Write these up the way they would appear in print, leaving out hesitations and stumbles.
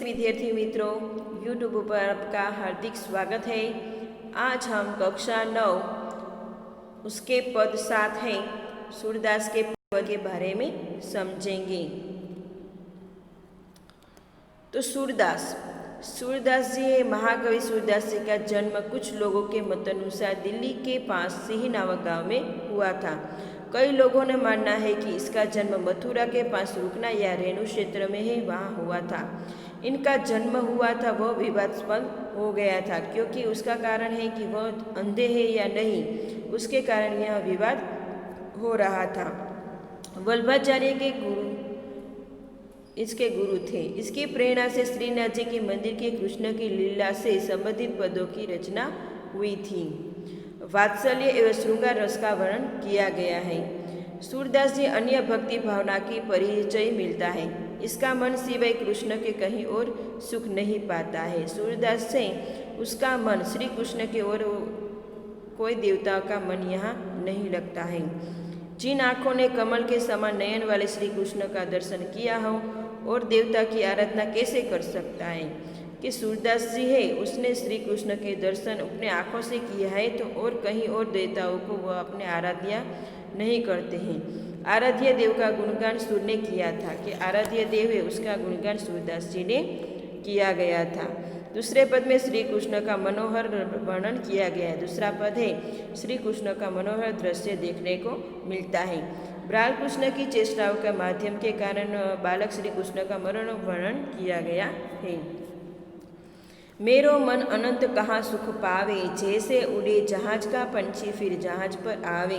विद्यार्थी मित्रों, यूट्यूब पर आपका हार्दिक स्वागत है। आज हम कक्षा 9 उसके पद 7 है सूरदास के पद के बारे में समझेंगे। तो सूरदास जी है। महाकवि सूरदास जी का जन्म कुछ लोगों के मतानुसार दिल्ली के पास सिही नामक गांव में हुआ था। कई लोगों ने मानना है कि इसका जन्म मथुरा के पास रुकना या रेणु क्षेत्र में है वहाँ हुआ था। इनका जन्म हुआ था वह विवादास्पद हो गया था, क्योंकि उसका कारण है कि वह अंधे हैं या नहीं, उसके कारण यह विवाद हो रहा था। वल्लभाचार्य के गुरु इसके गुरु थे। इसकी प्रेरणा से श्रीनाथ जी के मंदिर के कृष्ण की लीला से संबंधित पदों की रचना हुई थी। वात्सल्य एवं श्रृंगार रस का वर्णन किया गया है। सूरदास जी अन्य भक्ति भावना की परिचय मिलता है। इसका मन सिवाय कृष्ण के कहीं और सुख नहीं पाता है। सूरदास से उसका मन श्री कृष्ण के और कोई देवता का मन यहाँ नहीं लगता है। जिन आँखों ने कमल के समान नयन वाले श्री कृष्ण का दर्शन किया हो और देवता की आराधना कैसे कर सकता है। कि सूरदास जी है, उसने श्री कृष्ण के दर्शन अपने आँखों से किया है, तो और कहीं और देवताओं को वह अपने आराध्या नहीं करते हैं। आराध्य देव का गुणगान सूर ने किया था कि आराध्य देव है, उसका गुणगान सूरदास जी ने किया गया था। दूसरे पद में श्री कृष्ण का मनोहर वर्णन किया गया है। दूसरा पद है श्री कृष्ण का मनोहर दृश्य देखने को मिलता है। बाल कृष्ण की चेष्टाओं के माध्यम के कारण बालक श्री कृष्ण का मनोहर वर्णन किया गया है। मेरो मन अनंत कहाँ सुख पावे, जैसे उड़े जहाज का पंछी फिर जहाज पर आवे।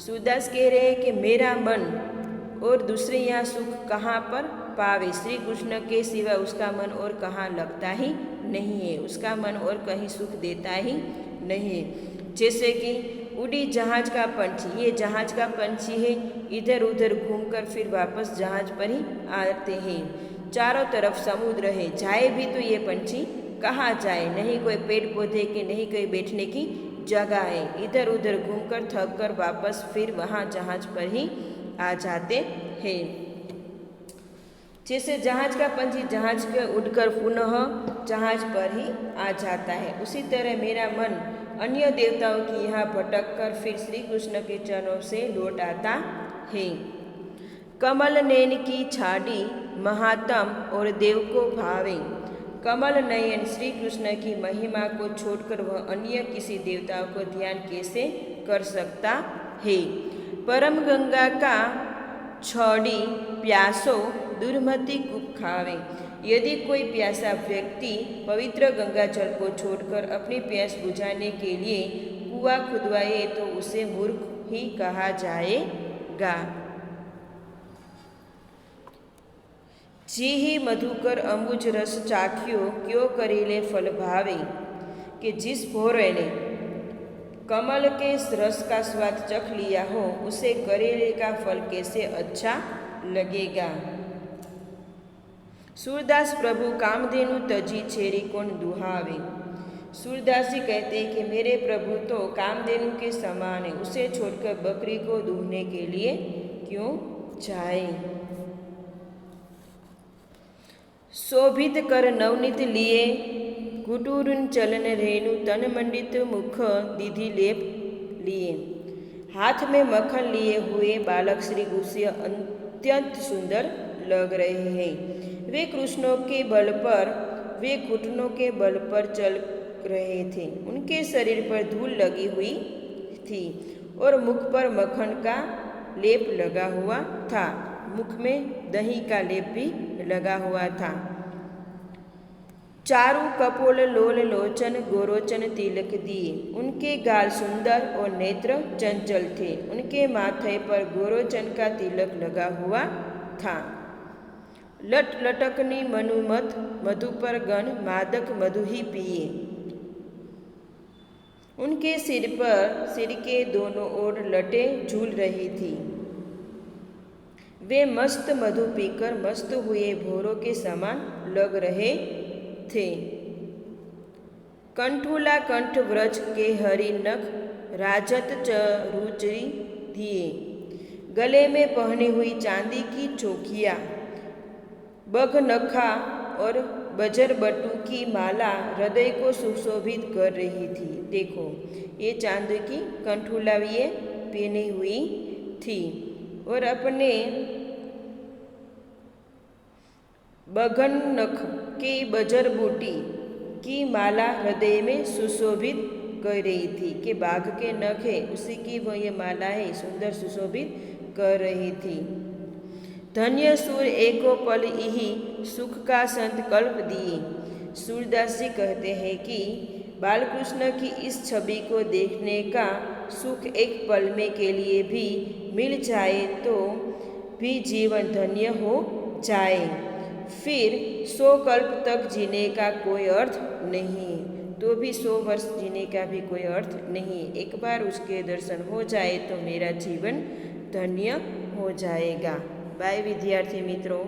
सूरदास कह रहे हैं कि मेरा मन और दूसरे यहाँ सुख कहाँ पर पावे। श्री कृष्ण के सिवा उसका मन और कहाँ लगता ही नहीं है, उसका मन और कहीं सुख देता ही नहीं है। जैसे कि उड़ी जहाज का पंछी, ये जहाज का पंछी है, इधर उधर घूमकर फिर वापस जहाज पर ही आते हैं। चारों तरफ समुद्र है, जाए भी तो ये पंछी कहाँ जाए, नहीं कोई पेड़ पौधे की, नहीं कोई बैठने की जगह है। इधर उधर घूमकर थक कर वापस फिर वहाँ जहाज पर ही आ जाते हैं। जैसे जहाज का पंछी जहाज के उड़कर पुनः जहाज पर ही आ जाता है, उसी तरह मेरा मन अन्य देवताओं की यहाँ भटक कर फिर श्री कृष्ण के चरणों से लौट आता है। कमल नयन की छाड़ी महात्म और देव को भावे। कमल नयन श्री कृष्ण की महिमा को छोड़कर वह अन्य किसी देवताओं को ध्यान कैसे कर सकता है। परम गंगा का छड़ी प्यासो दुर्मति कुप खावे। यदि कोई प्यासा व्यक्ति पवित्र गंगा जल को छोड़कर अपनी प्यास बुझाने के लिए कुआं खुदवाए तो उसे मूर्ख ही कहा जाएगा। जी ही मधुकर अंबुज रस चाख्यो, क्यों करीले फल भावे। कि जिस भोरे ने कमल के रस का स्वाद चख लिया हो, उसे करेले का फल कैसे अच्छा लगेगा। सूरदास प्रभु कामधेनु तजी छेरी कौन दुहावे। सूरदास जी कहते हैं कि मेरे प्रभु तो कामधेनु के समान है, उसे छोड़कर बकरी को दूहने के लिए क्यों जाए। शोभित कर नवनीत लिए गुटुरुन चलन रेणु, तन मंडित मुख दीधी लेप लिए। हाथ में मक्खन लिए हुए बालक श्री कृष्ण अत्यंत सुंदर लग रहे हैं। वे कृष्णों के बल पर, वे घुटनों के बल पर चल रहे थे। उनके शरीर पर धूल लगी हुई थी और मुख पर मक्खन का लेप लगा हुआ था। मुख में दही का लेप भी लगा हुआ था। चारु कपोल लोल लोचन गोरोचन तिलक दिए। उनके गाल सुंदर और नेत्र चंचल थे। उनके माथे पर गोरोचन का तिलक लगा हुआ था। लट लटकनी मनुमत मधु पर गण, मादक मधु ही पिए। उनके सिर के दोनों ओर लटें झूल रही थी। वे मस्त मधु पीकर मस्त हुए भोरों के समान लग रहे थे। कंठूला कंठ व्रज के हरि नख राजत रुचि दिए। गले में पहनी हुई चांदी की चौकियाँ बघ नखा और बजरबटू की माला हृदय को सुशोभित कर रही थी। देखो, ये चांदी की कंठुलाविये पहनी हुई थी और अपने बगन नख की बजरबूटी की माला हृदय में सुशोभित कर रही थी कि बाघ के नख है उसी की वह ये माला है सुंदर सुशोभित कर रही थी। धन्य सूर एको पल यही सुख का संकल्प दिए। सूरदास जी कहते हैं कि बालकृष्ण की इस छवि को देखने का सुख एक पल में के लिए भी मिल जाए तो भी जीवन धन्य हो जाए, फिर 100 कल्प तक जीने का कोई अर्थ नहीं, तो भी 100 वर्ष जीने का भी कोई अर्थ नहीं। एक बार उसके दर्शन हो जाए तो मेरा जीवन धन्य हो जाएगा। बाय विद्यार्थी मित्रों।